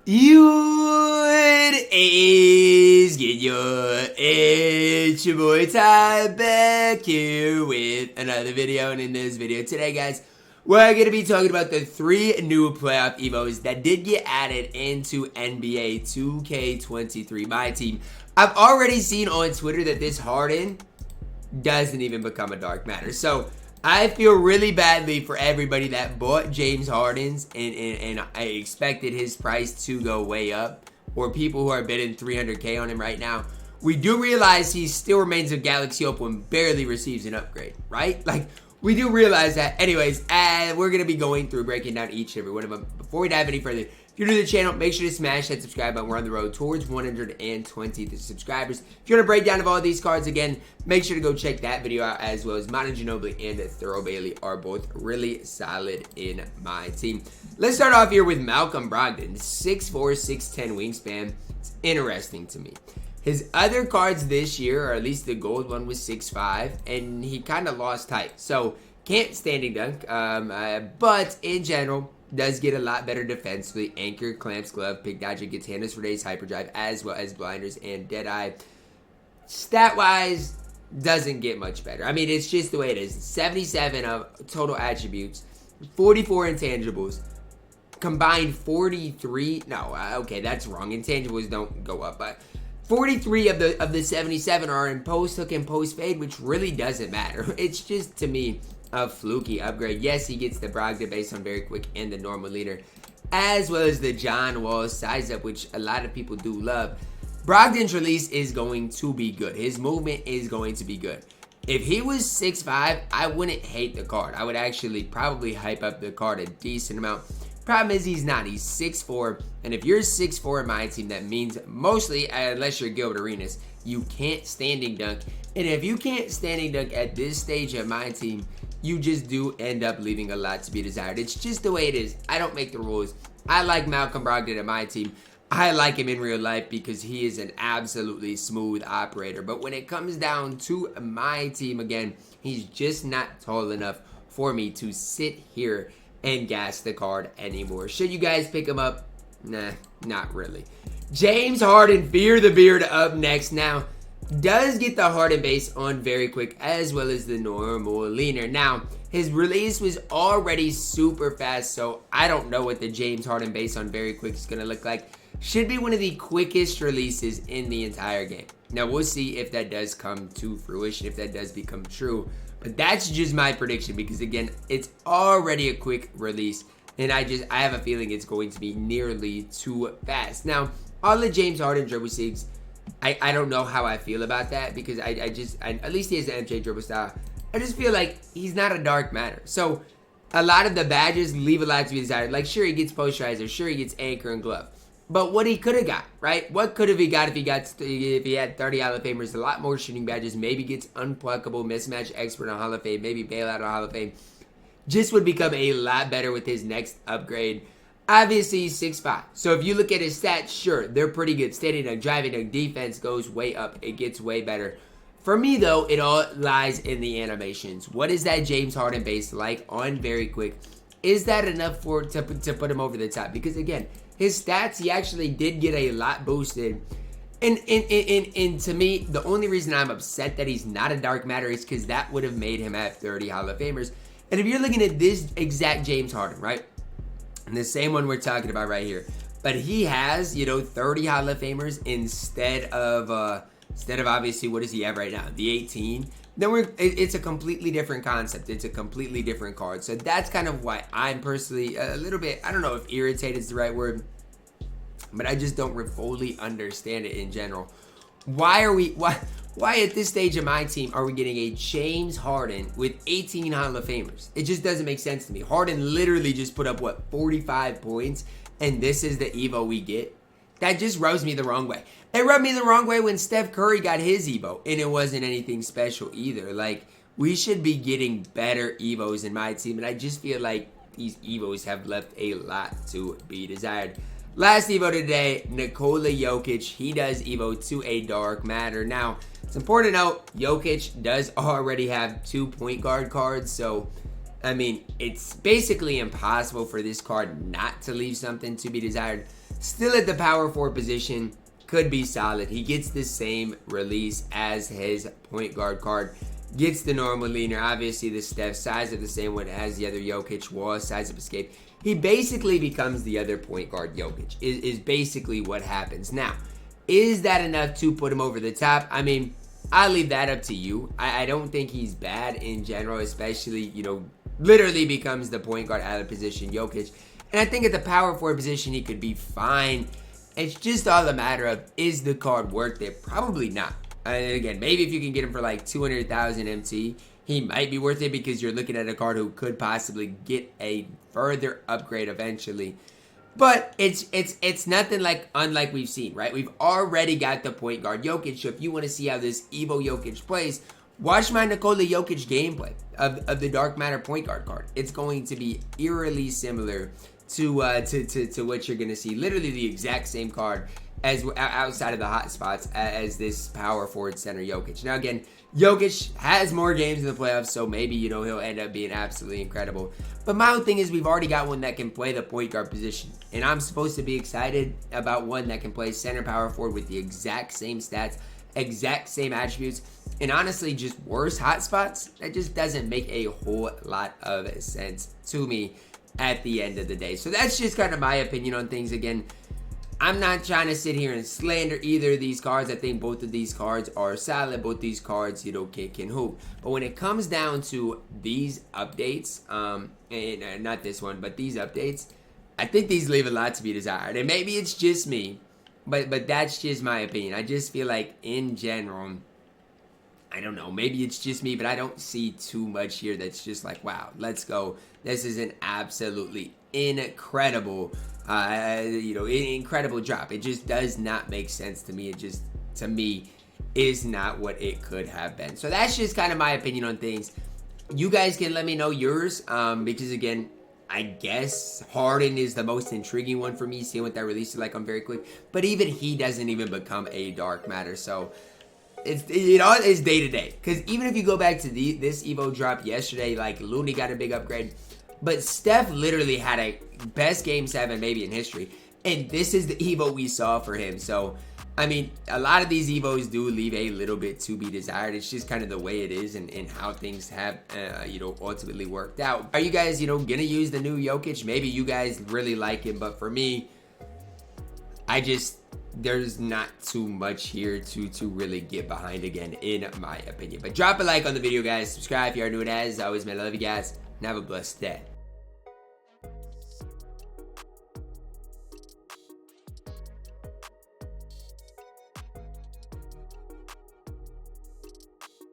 What is good? It's your boy Ty back here with another video, and in this video today, guys, we're going to be talking about the 3 new playoff EVOs that did get added into NBA 2K23 MyTEAM. I've already seen on Twitter that this Harden doesn't even become a dark matter. So I feel really badly for everybody that bought James Harden's and I expected his price to go way up, or people who are bidding $300K on him right now. We do realize he still remains a Galaxy Opal and barely receives an upgrade, right? Like, we do realize that. Anyways, we're going to be going through breaking down each and every one of them. Before we dive any further, if you're new to the channel, make sure to smash that subscribe button. We're on the road towards 120 subscribers. If you want a breakdown of all these cards, again, make sure to go check that video out, as well as Manu Ginobili and Thurl Bailey are both really solid in my team. Let's start off here with Malcolm Brogdon, 6'4", 6'10" wingspan. It's interesting to me. His other cards this year, or at least the gold one, was 6'5", and he kind of lost height. So, can't standing dunk, but in general, does get a lot better defensively. Anchor, clamps, glove, pick dodger, gets handles for days, hyperdrive, as well as blinders and deadeye. Stat-wise, doesn't get much better. I mean, it's just the way it is. 77 of total attributes, 44 intangibles, combined 43. No, okay, that's wrong. Intangibles don't go up, but 43 of the 77 are in post hook and post fade, which really doesn't matter. It's just, to me, a fluky upgrade. Yes, he gets the Brogdon based on very quick and the normal leader, as well as the John Wall size up, which a lot of people do love. Brogdon's release is going to be good. His movement is going to be good. If he was 6'5", I wouldn't hate the card. I would actually probably hype up the card a decent amount. Problem is, he's not. He's 6'4", and if you're 6'4" in my team, that means mostly, unless you're Gilbert Arenas, you can't standing dunk. And if you can't standing dunk at this stage of my team, you just do end up leaving a lot to be desired. It's just the way it is. I don't make the rules. I like Malcolm Brogdon at my team. I like him in real life because he is an absolutely smooth operator. But when it comes down to my team, again, he's just not tall enough for me to sit here and gas the card anymore. Should you guys pick him up? Nah, not really. James Harden, Fear the Beard, up next. Now, does get the Harden base on very quick, as well as the normal leaner. Now, his release was already super fast, so I don't know what the James Harden base on very quick is going to look like. Should be one of the quickest releases in the entire game. Now, we'll see if that does come to fruition, if that does become true. But that's just my prediction, because again, it's already a quick release, and I have a feeling it's going to be nearly too fast. Now, all the James Harden dribble sigs, I don't know how I feel about that, because I at least he has the MJ dribble style. I just feel like he's not a dark matter. So a lot of the badges leave a lot to be desired. Like, sure, he gets posterizer, sure, he gets anchor and glove. But what he could have got, right? What could have he got if he had 30 Hall of Famers, a lot more shooting badges, maybe gets unpluckable, mismatch expert on Hall of Fame, maybe bailout on Hall of Fame. Just would become a lot better with his next upgrade. Obviously, he's 6'5". So if you look at his stats, sure, they're pretty good. Standing dunk, driving dunk, defense goes way up. It gets way better. For me, though, it all lies in the animations. What is that James Harden base like on very quick? Is that enough to put him over the top? Because, again, his stats, he actually did get a lot boosted. And to me, the only reason I'm upset that he's not a dark matter is because that would have made him have 30 Hall of Famers. And if you're looking at this exact James Harden, right? And the same one we're talking about right here. But he has, 30 Hall of Famers instead of obviously, what does he have right now? The 18. Then it's a completely different concept. It's a completely different card. So that's kind of why I'm personally a little bit, I don't know if irritated is the right word, but I just don't fully understand it in general. Why at this stage of my team are we getting a James Harden with 18 Hall of Famers? It just doesn't make sense to me. Harden literally just put up, 45 points, and this is the EVO we get? That just rubs me the wrong way. It rubbed me the wrong way when Steph Curry got his EVO, and it wasn't anything special either. Like, we should be getting better EVOs in my team, and I just feel like these EVOs have left a lot to be desired. Last EVO today, Nikola Jokic. He does EVO to a dark matter. Now, it's important to note, Jokic does already have 2 point guard cards, so I mean, it's basically impossible for this card not to leave something to be desired. Still at the power forward position, could be solid. He gets the same release as his point guard card. Gets the normal leaner. Obviously, the Steph size of the same one as the other Jokic was. Size of escape. He basically becomes the other point guard Jokic. Is basically what happens. Now, is that enough to put him over the top? I mean, I'll leave that up to you. I don't think he's bad in general, especially, literally becomes the point guard out of position Jokic. And I think at the power forward position, he could be fine. It's just all a matter of, is the card worth it? Probably not. And again, maybe if you can get him for like 200,000 MT, he might be worth it because you're looking at a card who could possibly get a further upgrade eventually. But it's nothing unlike we've seen, right? We've already got the point guard Jokic. So if you want to see how this EVO Jokic plays, watch my Nikola Jokic gameplay of the Dark Matter point guard card. It's going to be eerily similar to what you're going to see. Literally the exact same card as outside of the hot spots as this power forward center Jokic. Now again, Jokic has more games in the playoffs, so maybe, he'll end up being absolutely incredible. But my own thing is we've already got one that can play the point guard position. And I'm supposed to be excited about one that can play center power forward with the exact same stats, exact same attributes, and honestly just worse hot spots. That just doesn't make a whole lot of sense to me at the end of the day. So that's just kind of my opinion on things. Again, I'm not trying to sit here and slander either of these cards. I think both of these cards are solid. Both these cards, can hoop. But when it comes down to these updates, and not this one, but these updates, I think these leave a lot to be desired. And maybe it's just me, but that's just my opinion. I just feel like in general, I don't know, maybe it's just me, but I don't see too much here that's just like, wow, let's go. This is an absolutely incredible incredible drop. It just does not make sense to me. It just, to me, is not what it could have been. So that's just kind of my opinion on things. You guys can let me know yours, because again, I guess Harden is the most intriguing one for me, seeing what that release is like on very quick. But even he doesn't even become a dark matter. So it all is day to day. Because even if you go back to this EVO drop yesterday, like Looney got a big upgrade. But Steph literally had a best game 7 maybe in history. And this is the EVO we saw for him. So, I mean, a lot of these EVOs do leave a little bit to be desired. It's just kind of the way it is and how things have, ultimately worked out. Are you guys, going to use the new Jokic? Maybe you guys really like him. But for me, there's not too much here to really get behind again, in my opinion. But drop a like on the video, guys. Subscribe if you are new. And as always, man, I love you guys. And have a blessed day.